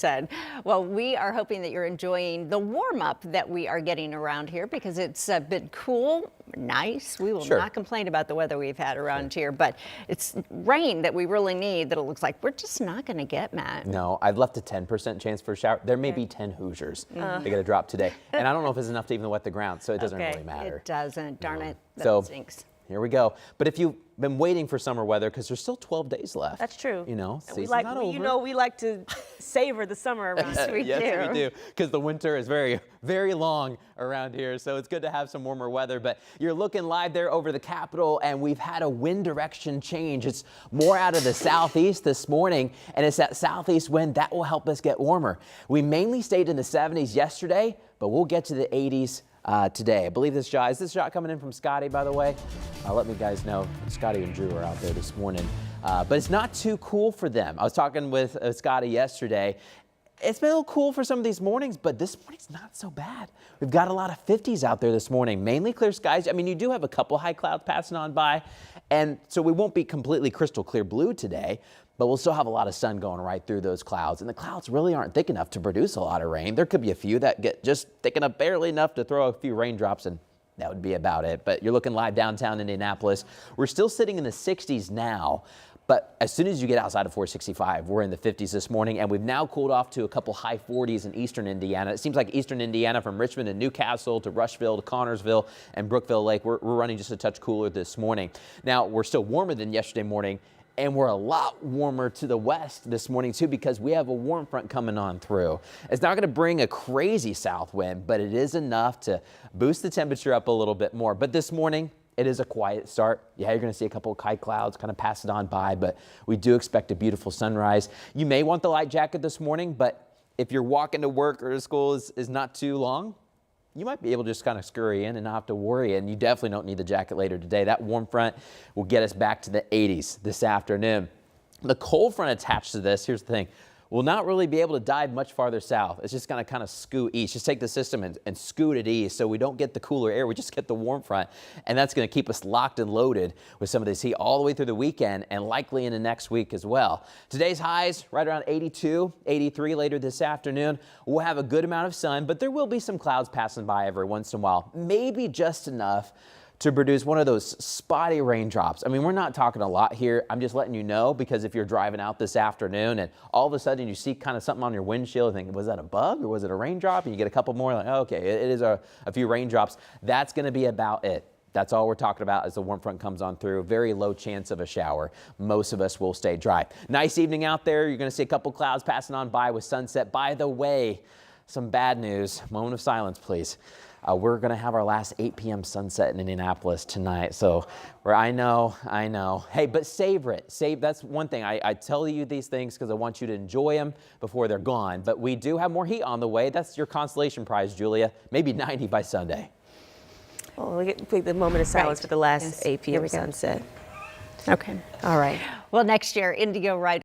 Said. Well, we are hoping that you're enjoying the warm up that we are getting around here because it's been cool, nice. We will not complain about the weather we've had around here, but it's rain that we really need that it looks like we're just not going to get, Matt. No, I've left a 10% chance for a shower. There may be 10 Hoosiers. They got to drop today. And I don't know if it's enough to even wet the ground, so it doesn't really matter. It doesn't, darn it. That stinks. Here we go. But if you've been waiting for summer weather, because there's still 12 days left. That's true. You know, season's not over. You know, we like to savor the summer around here. Yes, we do, because the winter is very, very long around here. So it's good to have some warmer weather. But you're looking live there over the Capitol, and we've had a wind direction change. It's more out of the southeast this morning, and it's that southeast wind that will help us get warmer. We mainly stayed in the 70s yesterday, but we'll get to the 80s today. I believe this shot coming in from Scotty, by the way. Let me guys know. Scotty and Drew are out there this morning. But it's not too cool for them. I was talking with Scotty yesterday. It's been a little cool for some of these mornings, but this morning's not so bad. We've got a lot of 50s out there this morning, mainly clear skies. I mean, you do have a couple high clouds passing on by, and so we won't be completely crystal clear blue today, but we'll still have a lot of sun going right through those clouds. And the clouds really aren't thick enough to produce a lot of rain. There could be a few that get just thick enough, barely enough to throw a few raindrops, and that would be about it. But you're looking live downtown Indianapolis. We're still sitting in the 60s now. But as soon as you get outside of 465, we're in the 50s this morning, and we've now cooled off to a couple high 40s in eastern Indiana. It seems like eastern Indiana from Richmond and Newcastle to Rushville to Connorsville and Brookville Lake, we're running just a touch cooler this morning. Now, we're still warmer than yesterday morning, and we're a lot warmer to the west this morning, too, because we have a warm front coming on through. It's not going to bring a crazy south wind, but it is enough to boost the temperature up a little bit more. But this morning, it is a quiet start. Yeah, you're going to see a couple of high clouds kind of pass it on by, but we do expect a beautiful sunrise. You may want the light jacket this morning, but if you're walking to work or to school is not too long, you might be able to just kind of scurry in and not have to worry, and you definitely don't need the jacket later today. That warm front will get us back to the 80s this afternoon. The cold front attached to this, here's the thing, will not really be able to dive much farther south. It's just going to kind of scoot east. Just take the system and scoot it east so we don't get the cooler air. We just get the warm front, and that's going to keep us locked and loaded with some of this heat all the way through the weekend and likely into next week as well. Today's highs right around 82, 83 later this afternoon. We'll have a good amount of sun, but there will be some clouds passing by every once in a while, maybe just enough to produce one of those spotty raindrops. I mean, we're not talking a lot here. I'm just letting you know, because if you're driving out this afternoon and all of a sudden you see kind of something on your windshield and think, was that a bug or was it a raindrop? And you get a couple more, like, oh, okay, it is a few raindrops. That's going to be about it. That's all we're talking about as the warm front comes on through. Very low chance of a shower. Most of us will stay dry. Nice evening out there. You're going to see a couple clouds passing on by with sunset. By the way, some bad news. Moment of silence, please. We're going to have our last 8 p.m. sunset in Indianapolis tonight. So I know. Hey, but savor it. That's one thing. I tell you these things because I want you to enjoy them before they're gone. But we do have more heat on the way. That's your consolation prize, Julia. Maybe 90 by Sunday. Well, we get the moment of silence for the last 8 p.m. sunset. Okay. All right. Well, next year, Indigo Ride.